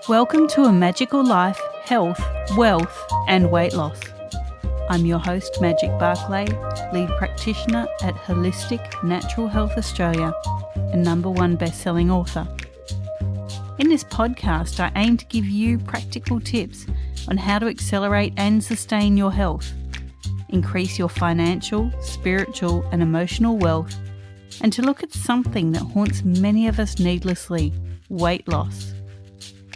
Welcome to A Magical Life, Health, Wealth and Weight Loss. I'm your host, Magic Barclay, lead practitioner at Holistic Natural Health Australia and #1 best-selling author. In this podcast, I aim to give you practical tips on how to accelerate and sustain your health, increase your financial, spiritual and emotional wealth, and to look at something that haunts many of us needlessly, weight loss.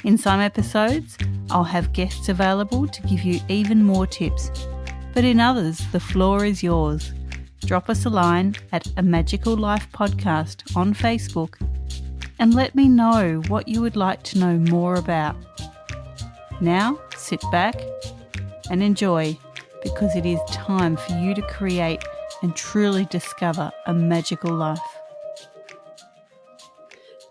In some episodes, I'll have guests available to give you even more tips, but in others, the floor is yours. Drop us a line at A Magical Life Podcast on Facebook and let me know what you would like to know more about. Now, sit back and enjoy, because it is time for you to create and truly discover a magical life.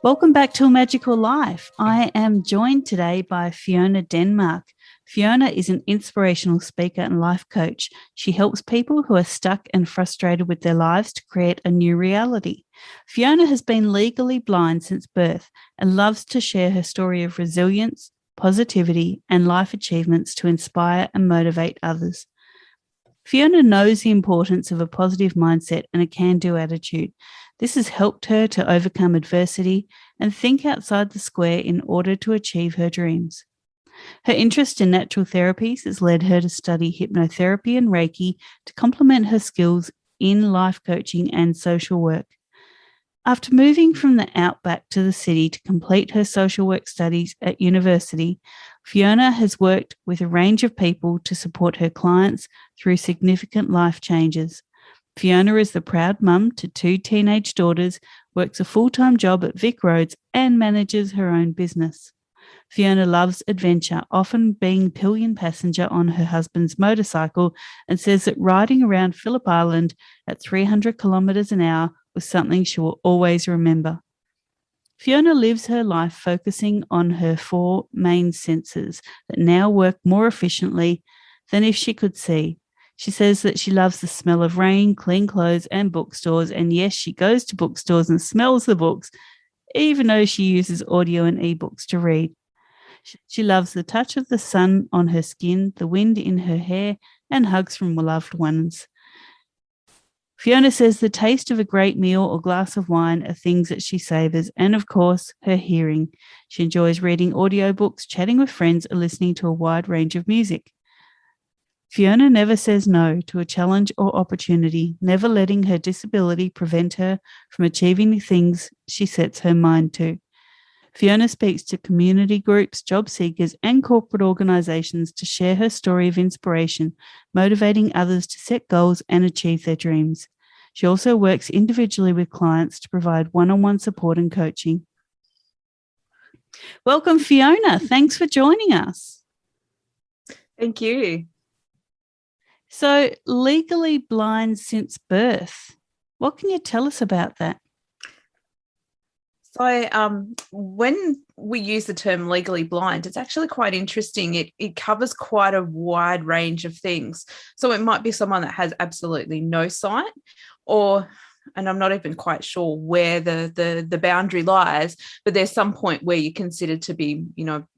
Welcome back to A Magical Life. I am joined today by Fiona Demark. Fiona is an inspirational speaker and life coach. She helps people who are stuck and frustrated with their lives to create a new reality. Fiona has been legally blind since birth and loves to share her story of resilience, positivity, and life achievements to inspire and motivate others. Fiona knows the importance of a positive mindset and a can-do attitude. This has helped her to overcome adversity and think outside the square in order to achieve her dreams. Her interest in natural therapies has led her to study hypnotherapy and Reiki to complement her skills in life coaching and social work. After moving from the outback to the city to complete her social work studies at university, Fiona has worked with a range of people to support her clients through significant life changes. Fiona is the proud mum to 2 teenage daughters, works a full-time job at Vic Roads and manages her own business. Fiona loves adventure, often being pillion passenger on her husband's motorcycle, and says that riding around Phillip Island at 300 kilometres an hour was something she will always remember. Fiona lives her life focusing on her 4 main senses that now work more efficiently than if she could see. She says that she loves the smell of rain, clean clothes and bookstores, and yes, she goes to bookstores and smells the books, even though she uses audio and ebooks to read. She loves the touch of the sun on her skin, the wind in her hair, and hugs from loved ones. Fiona says the taste of a great meal or glass of wine are things that she savours, and of course, her hearing. She enjoys reading audiobooks, chatting with friends, and listening to a wide range of music. Fiona never says no to a challenge or opportunity, never letting her disability prevent her from achieving the things she sets her mind to. Fiona speaks to community groups, job seekers, and corporate organisations to share her story of inspiration, motivating others to set goals and achieve their dreams. She also works individually with clients to provide one-on-one support and coaching. Welcome, Fiona. Thanks for joining us. Thank you. So, legally blind since birth. What can you tell us about that? So when we use the term legally blind, it's actually quite interesting. It covers quite a wide range of things. So it might be someone that has absolutely no sight, and I'm not even quite sure where the boundary lies, but there's some point where you're considered to be,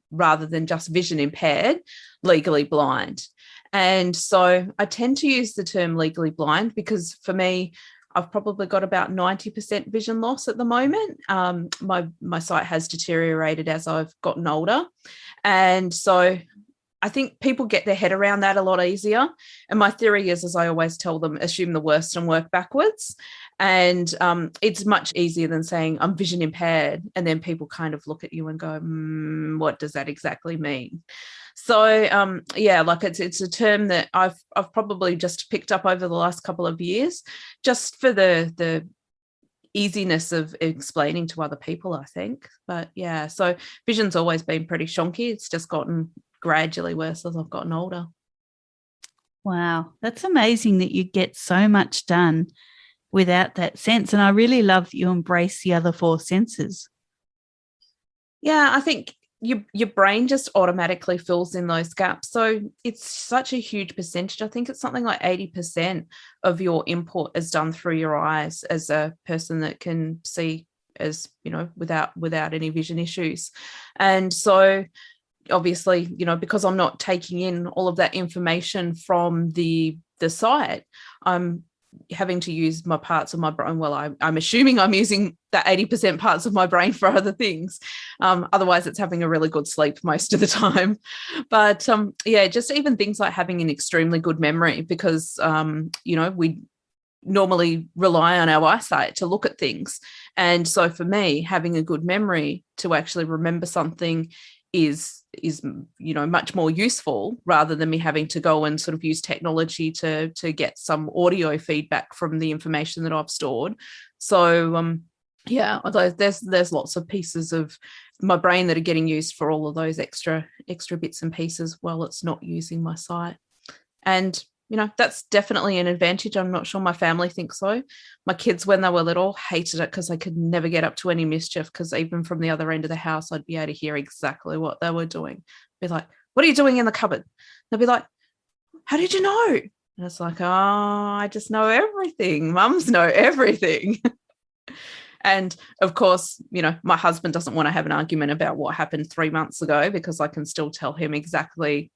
rather than just vision impaired, legally blind. And so I tend to use the term legally blind because for me, I've probably got about 90% vision loss at the moment. My sight has deteriorated as I've gotten older. And so I think people get their head around that a lot easier. And my theory is, as I always tell them, assume the worst and work backwards. And it's much easier than saying I'm vision impaired. And then people kind of look at you and go, what does that exactly mean? So, it's a term that I've probably just picked up over the last couple of years, just for the easiness of explaining to other people, I think. But yeah, so vision's always been pretty shonky. It's just gotten gradually worse as I've gotten older. Wow, that's amazing that you get so much done without that sense. And I really love that you embrace the other 4 senses. Yeah, I think your brain just automatically fills in those gaps. So it's such a huge percentage. I think it's something like 80% of your input is done through your eyes as a person that can see as without any vision issues. And so obviously, because I'm not taking in all of that information from the site, I'm having to use my parts of my brain. Well, I'm assuming I'm using that 80% parts of my brain for other things. Otherwise, it's having a really good sleep most of the time. But just even things like having an extremely good memory, because we normally rely on our eyesight to look at things. And so for me, having a good memory to actually remember something is much more useful, rather than me having to go and sort of use technology to get some audio feedback from the information that I've stored. So although there's lots of pieces of my brain that are getting used for all of those extra bits and pieces while it's not using my sight. And that's definitely an advantage. I'm not sure my family thinks so. My kids, when they were little, hated it because they could never get up to any mischief, because even from the other end of the house, I'd be able to hear exactly what they were doing. Be like, what are you doing in the cupboard? They'll be like, how did you know? And it's like, oh, I just know everything. Mums know everything. And of course, my husband doesn't want to have an argument about what happened 3 months ago, because I can still tell him exactly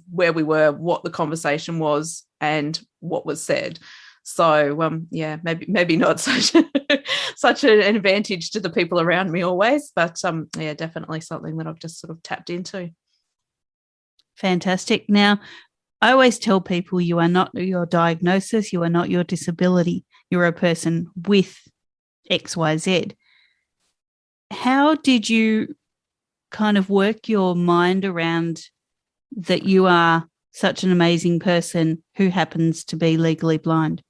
where we were, what the conversation was, and what was said. So maybe not such an advantage to the people around me always, but definitely something that I've just sort of tapped into. Fantastic. Now, I always tell people, you are not your diagnosis, you are not your disability. You're a person with XYZ. How did you kind of work your mind around that you are such an amazing person who happens to be legally blind?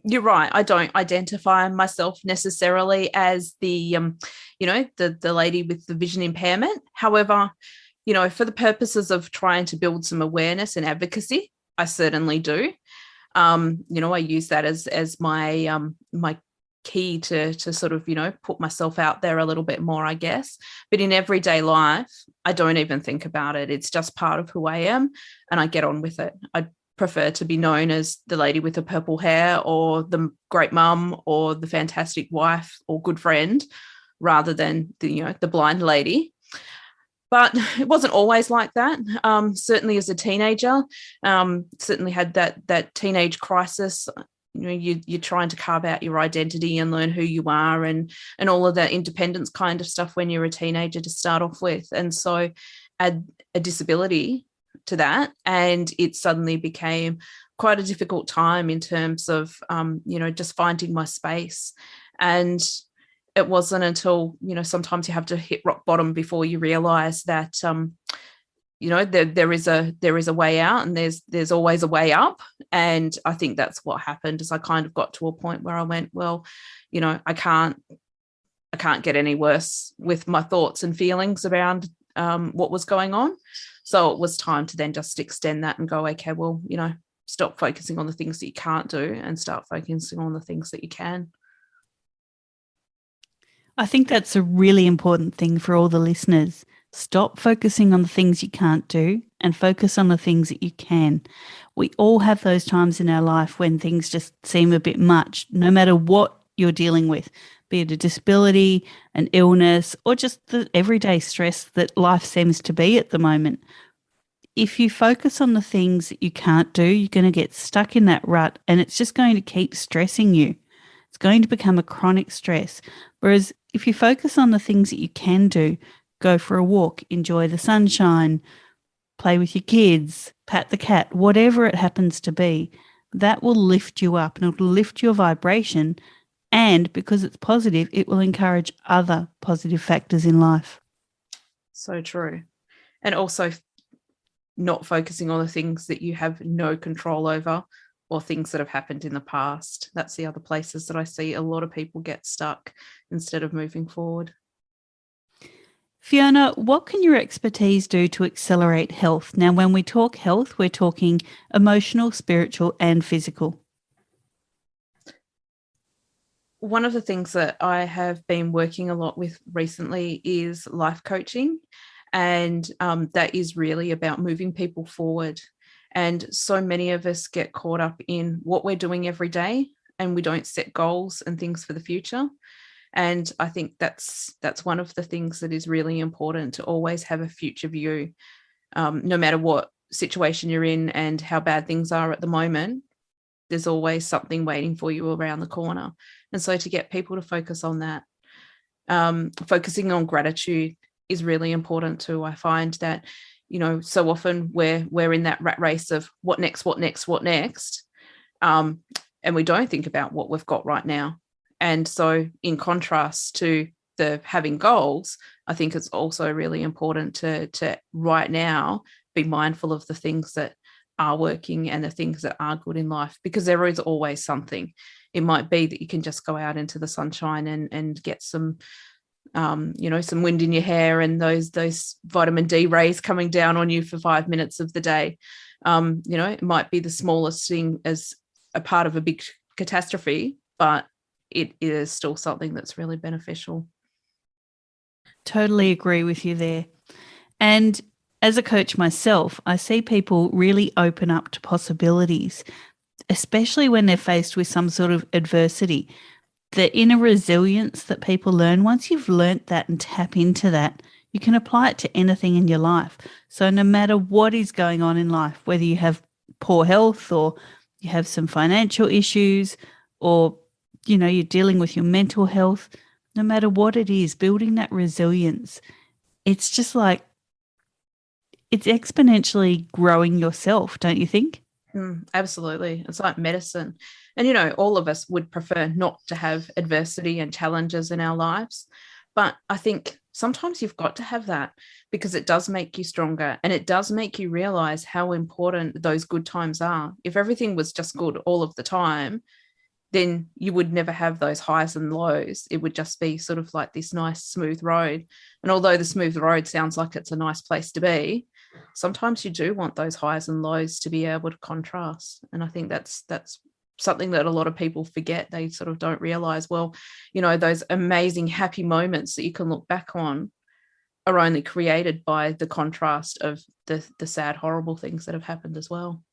You're right. I don't identify myself necessarily as the lady with the vision impairment. However, for the purposes of trying to build some awareness and advocacy, I certainly do. I use that as my my key to sort of, put myself out there a little bit more, I guess. But in everyday life, I don't even think about it. It's just part of who I am, and I get on with it. I prefer to be known as the lady with the purple hair, or the great mum, or the fantastic wife or good friend, rather than the blind lady. But it wasn't always like that. Certainly as a teenager, certainly had that teenage crisis. You're trying to carve out your identity and learn who you are, and all of that independence kind of stuff when you're a teenager to start off with. And so add a disability to that, and it suddenly became quite a difficult time in terms of, just finding my space. And it wasn't until, sometimes you have to hit rock bottom before you realize that, there is a way out, and there's always a way up. And I think that's what happened, is I kind of got to a point where I went, well, I can't get any worse with my thoughts and feelings around what was going on. So it was time to then just extend that and go, okay, well, stop focusing on the things that you can't do and start focusing on the things that you can. I think that's a really important thing for all the listeners. Stop focusing on the things you can't do and focus on the things that you can. We all have those times in our life when things just seem a bit much, no matter what you're dealing with, be it a disability, an illness, or just the everyday stress that life seems to be at the moment. If you focus on the things that you can't do, you're going to get stuck in that rut, and it's just going to keep stressing you. It's going to become a chronic stress. Whereas if you focus on the things that you can do, go for a walk, enjoy the sunshine, play with your kids, pat the cat, whatever it happens to be, that will lift you up, and it will lift your vibration. And because it's positive, it will encourage other positive factors in life. So true. And also not focusing on the things that you have no control over, or things that have happened in the past. That's the other places that I see a lot of people get stuck instead of moving forward. Fiona, what can your expertise do to accelerate health? Now, when we talk health, we're talking emotional, spiritual, and physical. One of the things that I have been working a lot with recently is life coaching. And that is really about moving people forward. And so many of us get caught up in what we're doing every day and we don't set goals and things for the future. And I think that's one of the things that is really important, to always have a future view, no matter what situation you're in and how bad things are at the moment. There's always something waiting for you around the corner. And so to get people to focus on that, focusing on gratitude is really important too. I find that, so often we're in that rat race of what next, and we don't think about what we've got right now. And so in contrast to the having goals, I think it's also really important to right now be mindful of the things that are working and the things that are good in life, because there is always something. It might be that you can just go out into the sunshine and get some some wind in your hair and those vitamin D rays coming down on you for 5 minutes of the day. It might be the smallest thing as a part of a big catastrophe, but it is still something that's really beneficial. Totally agree with you there. And as a coach myself, I see people really open up to possibilities, especially when they're faced with some sort of adversity. The inner resilience that people learn, once you've learnt that and tap into that, you can apply it to anything in your life. So no matter what is going on in life, whether you have poor health or you have some financial issues, or you're dealing with your mental health, no matter what it is, building that resilience, it's just like it's exponentially growing yourself, don't you think? Absolutely. It's like medicine. And, all of us would prefer not to have adversity and challenges in our lives. But I think sometimes you've got to have that, because it does make you stronger, and it does make you realize how important those good times are. If everything was just good all of the time, then you would never have those highs and lows. It would just be sort of like this nice smooth road. And although the smooth road sounds like it's a nice place to be, sometimes you do want those highs and lows to be able to contrast. And I think that's something that a lot of people forget. They sort of don't realize, those amazing happy moments that you can look back on are only created by the contrast of the sad, horrible things that have happened as well.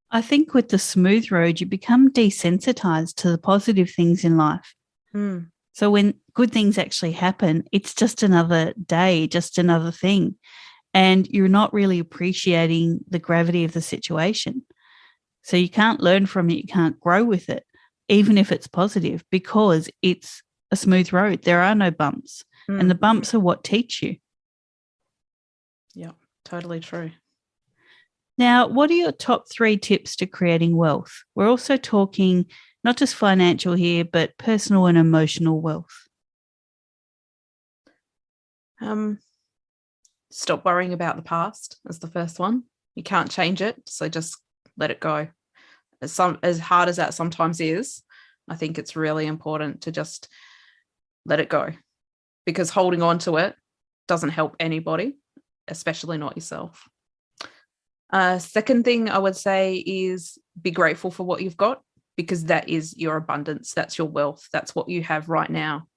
I think with the smooth road, you become desensitized to the positive things in life. So when good things actually happen, it's just another day, just another thing. And you're not really appreciating the gravity of the situation. So you can't learn from it, you can't grow with it, even if it's positive, because it's a smooth road. There are no bumps. And the bumps are what teach you. Yeah, totally true. Now, what are your top 3 tips to creating wealth? We're also talking not just financial here, but personal and emotional wealth. Stop worrying about the past is the first one. You can't change it, so just let it go. As hard as that sometimes is, I think it's really important to just let it go, because holding on to it doesn't help anybody, especially not yourself. Second thing I would say is be grateful for what you've got, because that is your abundance. That's your wealth. That's what you have right now.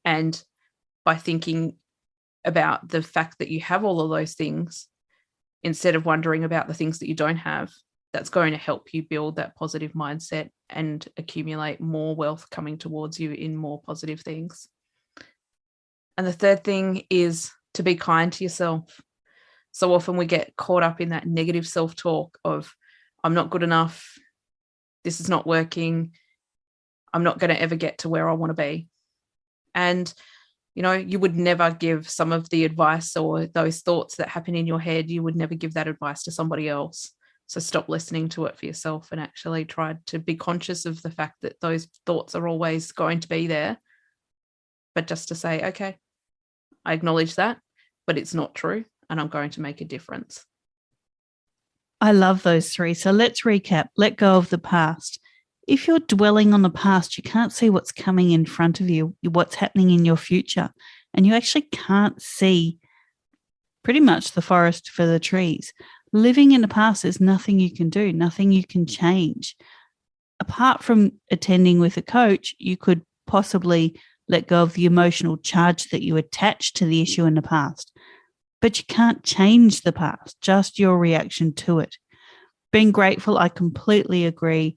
And by thinking about the fact that you have all of those things, instead of wondering about the things that you don't have, that's going to help you build that positive mindset and accumulate more wealth coming towards you in more positive things. And the third thing is to be kind to yourself. So often we get caught up in that negative self-talk of, I'm not good enough, this is not working, I'm not going to ever get to where I want to be. And, you would never give some of the advice or those thoughts that happen in your head, you would never give that advice to somebody else. So stop listening to it for yourself and actually try to be conscious of the fact that those thoughts are always going to be there. But just to say, okay, I acknowledge that, but it's not true, and I'm going to make a difference. I love those 3. So let's recap. Let go of the past. If you're dwelling on the past, you can't see what's coming in front of you, what's happening in your future, and you actually can't see pretty much the forest for the trees. Living in the past, there's nothing you can do, nothing you can change. Apart from attending with a coach, you could possibly let go of the emotional charge that you attach to the issue in the past. But you can't change the past, just your reaction to it. Being grateful, I completely agree.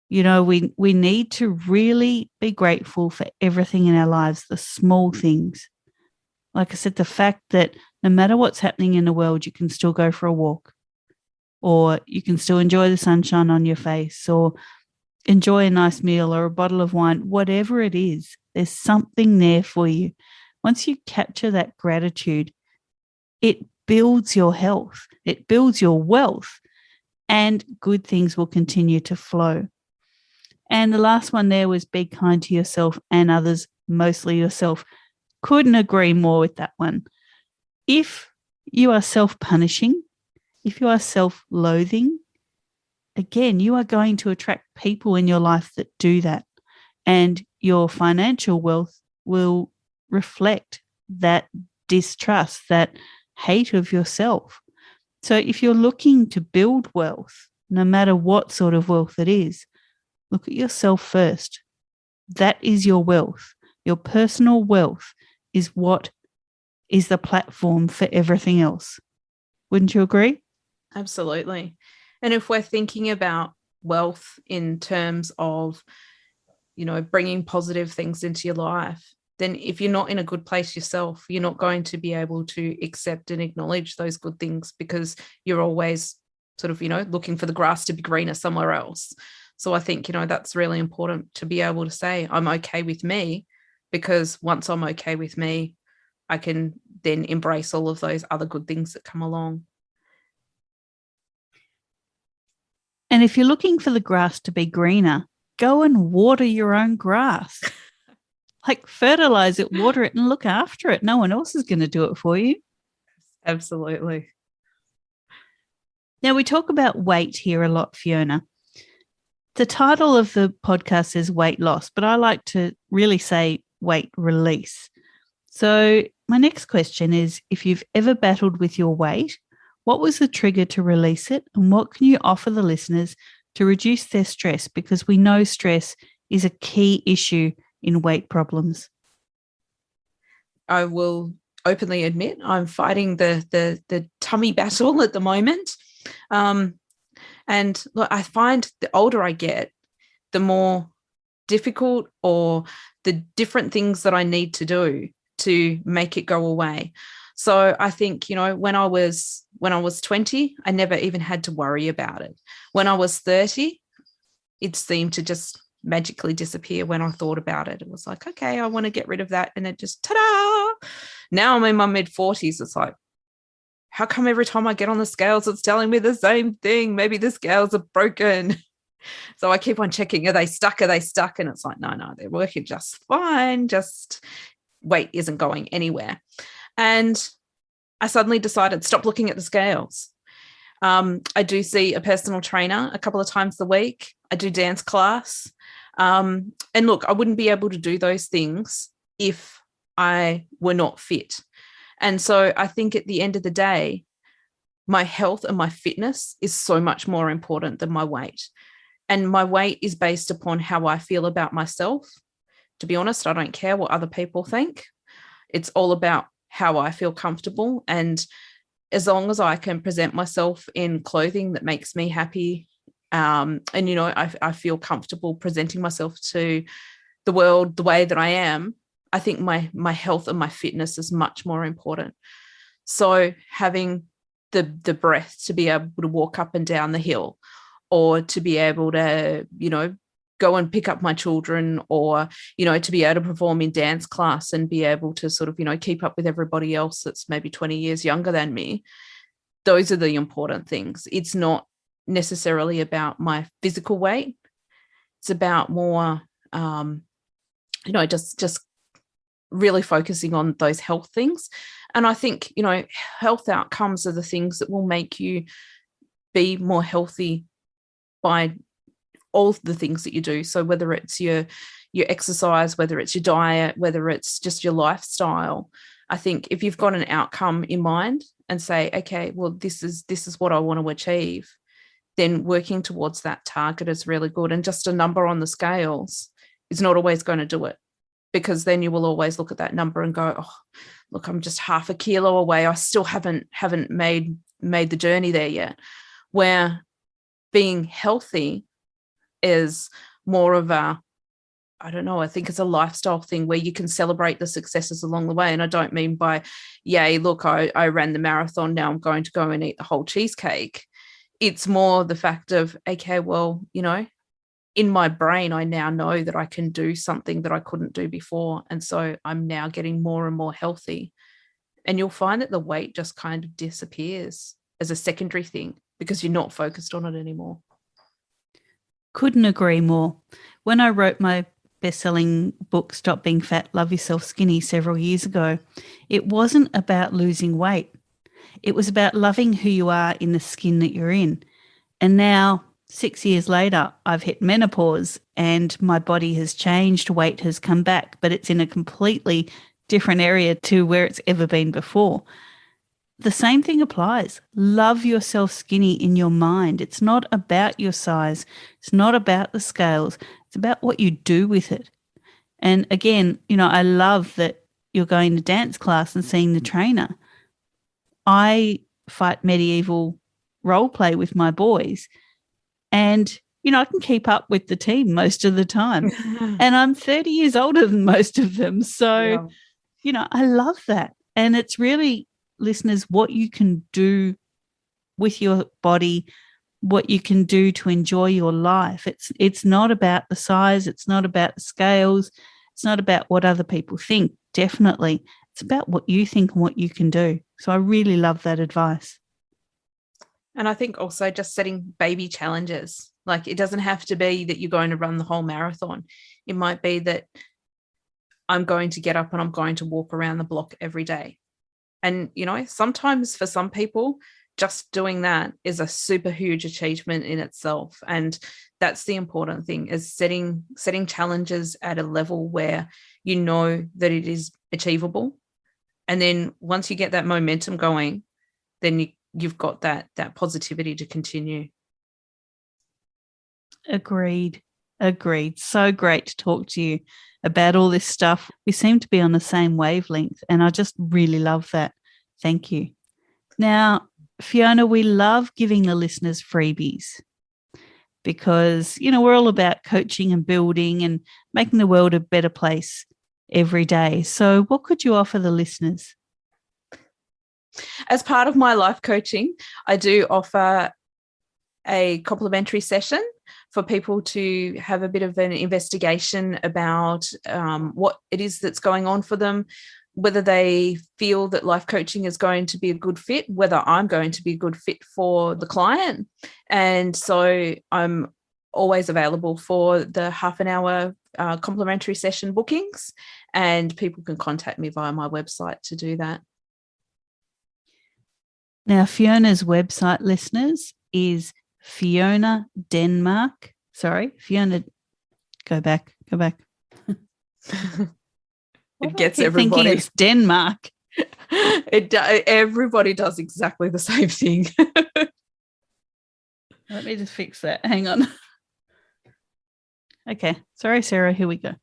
We need to really be grateful for everything in our lives, the small things. Like I said, the fact that no matter what's happening in the world, you can still go for a walk, or you can still enjoy the sunshine on your face, or enjoy a nice meal or a bottle of wine, whatever it is, there's something there for you. Once you capture that gratitude, it builds your health, it builds your wealth, and good things will continue to flow. And the last one there was be kind to yourself and others, mostly yourself. Couldn't agree more with that one. If you are self-punishing, if you are self-loathing, again, you are going to attract people in your life that do that. And your financial wealth will reflect that distrust, that hate of yourself. So if you're looking to build wealth, no matter what sort of wealth it is, look at yourself first. That is your wealth. Your personal wealth is what is the platform for everything else. Wouldn't you agree? Absolutely. And if we're thinking about wealth in terms of, bringing positive things into your life, then if you're not in a good place yourself, you're not going to be able to accept and acknowledge those good things, because you're always sort of, looking for the grass to be greener somewhere else. So I think, that's really important to be able to say, I'm okay with me, because once I'm okay with me, I can then embrace all of those other good things that come along. And if you're looking for the grass to be greener, go and water your own grass. Like fertilize it, water it, and look after it. No one else is going to do it for you. Absolutely. Now, we talk about weight here a lot, Fiona. The title of the podcast is weight loss, but I like to really say weight release. So my next question is, if you've ever battled with your weight, what was the trigger to release it? And what can you offer the listeners to reduce their stress? Because we know stress is a key issue in weight problems. I will openly admit I'm fighting the tummy battle at the moment. And look, I find the older I get, the more difficult or the different things that I need to do to make it go away. So I think, when I was 20, I never even had to worry about it. When I was 30, it seemed to just magically disappear when I thought about it. It was like, okay, I want to get rid of that. And it just, ta-da! Now I'm in my mid-40s. It's like, how come every time I get on the scales, it's telling me the same thing? Maybe the scales are broken. So I keep on checking, are they stuck? Are they stuck? And it's like, no, they're working just fine. Just weight isn't going anywhere. And I suddenly decided, stop looking at the scales. I do see a personal trainer a couple of times a week. I do dance class. And look, I wouldn't be able to do those things if I were not fit. And so I think at the end of the day, my health and my fitness is so much more important than my weight. And my weight is based upon how I feel about myself. To be honest, I don't care what other people think. It's all about how I feel comfortable. And as long as I can present myself in clothing that makes me happy, and, I feel comfortable presenting myself to the world the way that I am, I think my health and my fitness is much more important. So having the breath to be able to walk up and down the hill, or to be able to, go and pick up my children, or, to be able to perform in dance class and be able to sort of, keep up with everybody else that's maybe 20 years younger than me. Those are the important things. It's not necessarily about my physical weight. It's about more, just really focusing on those health things. And I think, health outcomes are the things that will make you be more healthy by all the things that you do. So whether it's your exercise, whether it's your diet, whether it's just your lifestyle, I think if you've got an outcome in mind and say, okay, well, this is what I want to achieve, then working towards that target is really good. And just a number on the scales is not always going to do it, because then you will always look at that number and go, oh, look, I'm just half a kilo away. I still haven't made the journey there yet. Where being healthy is more of a, I don't know, I think it's a lifestyle thing where you can celebrate the successes along the way. And I don't mean by, yay, look, I ran the marathon, now I'm going to go and eat the whole cheesecake. It's more the fact of, okay, well, in my brain, I now know that I can do something that I couldn't do before. And so I'm now getting more and more healthy. And you'll find that the weight just kind of disappears as a secondary thing because you're not focused on it anymore. Couldn't agree more. When I wrote my best-selling book, Stop Being Fat, Love Yourself Skinny, several years ago, it wasn't about losing weight. It was about loving who you are in the skin that you're in. And now, 6 years later, I've hit menopause and my body has changed, weight has come back, but it's in a completely different area to where it's ever been before. The same thing applies. Love yourself skinny in your mind. It's not about your size. It's not about the scales. It's about what you do with it. And again, I love that you're going to dance class and seeing the trainer. I fight medieval role play with my boys and, I can keep up with the team most of the time. And I'm 30 years older than most of them. So, I love that. And it's really, listeners, what you can do with your body, what you can do to enjoy your life. It's not about the size. It's not about the scales. It's not about what other people think. Definitely. It's about what you think and what you can do. So I really love that advice. And I think also just setting baby challenges. Like it doesn't have to be that you're going to run the whole marathon. It might be that I'm going to get up and I'm going to walk around the block every day. And, sometimes for some people, just doing that is a super huge achievement in itself. And that's the important thing, is setting challenges at a level where you know that it is achievable. And then once you get that momentum going, then you've got that positivity to continue. Agreed. So great to talk to you about all this stuff. We seem to be on the same wavelength, and I just really love that. Thank you. Now, Fiona, we love giving the listeners freebies because, we're all about coaching and building and making the world a better place every day. So what could you offer the listeners? As part of my life coaching, I do offer a complimentary session for people to have a bit of an investigation about what it is that's going on for them, whether they feel that life coaching is going to be a good fit, whether I'm going to be a good fit for the client. And so I'm always available for the half an hour complimentary session bookings, and people can contact me via my website to do that. Now, Fiona's website, listeners, is Fiona Demark. Sorry, Fiona, go back. It gets everybody. Thinking it's Denmark. Everybody does exactly the same thing. Let me just fix that. Hang on. Okay. Sorry, Sarah. Here we go.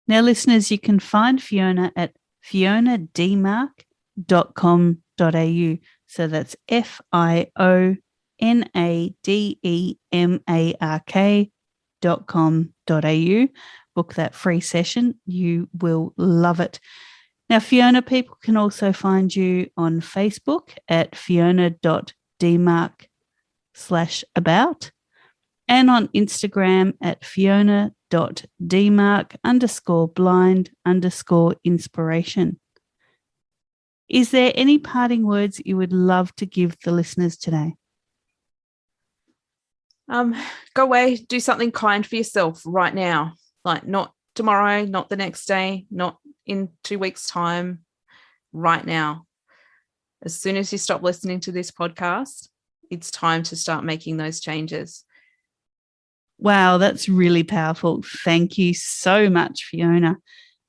Now, listeners, you can find Fiona at fionademark.com.au. So that's FIONADEMARK.com.au. Book that free session. You will love it. Now, Fiona, people can also find you on Facebook at fiona.demark/about and on Instagram at fiona.demark_blind_inspiration. Is there any parting words you would love to give the listeners today? Go away, do something kind for yourself right now. Like not tomorrow, not the next day, not in 2 weeks' time, right now. As soon as you stop listening to this podcast, it's time to start making those changes. Wow, that's really powerful. Thank you so much, Fiona.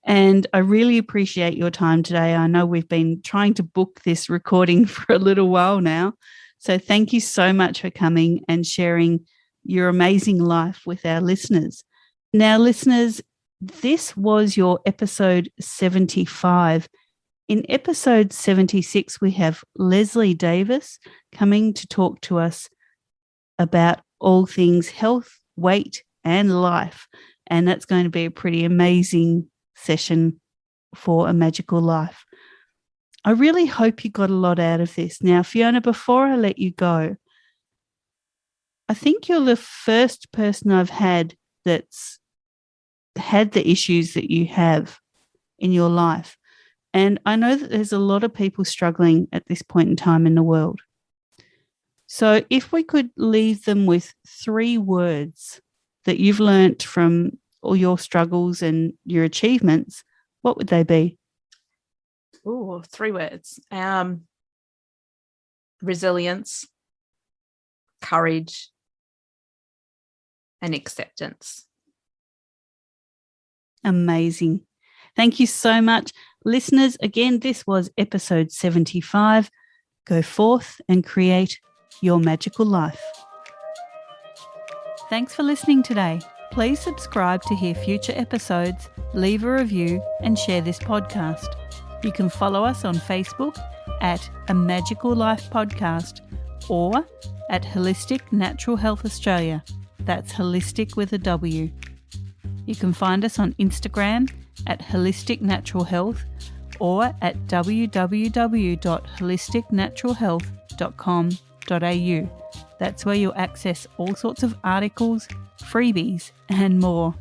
And I really appreciate your time today. I know we've been trying to book this recording for a little while now. So thank you so much for coming and sharing your amazing life with our listeners. Now, listeners, this was your episode 75. In episode 76, we have Leslie Davis coming to talk to us about all things health, weight, and life. And that's going to be a pretty amazing session for A Magical Life. I really hope you got a lot out of this. Now, Fiona, before I let you go, I think you're the first person I've had that's had the issues that you have in your life. And I know that there's a lot of people struggling at this point in time in the world. So if we could leave them with 3 words that you've learnt from all your struggles and your achievements, what would they be? Oh, 3 words. Resilience, courage, and acceptance. Amazing. Thank you so much. Listeners, again, this was episode 75. Go forth and create your magical life. Thanks for listening today. Please subscribe to hear future episodes, leave a review, and share this podcast. You can follow us on Facebook at A Magical Life Podcast or at Holistic Natural Health Australia. That's holistic with a W. You can find us on Instagram at Holistic Natural Health or at www.holisticnaturalhealth.com.au. That's where you'll access all sorts of articles, freebies, and more.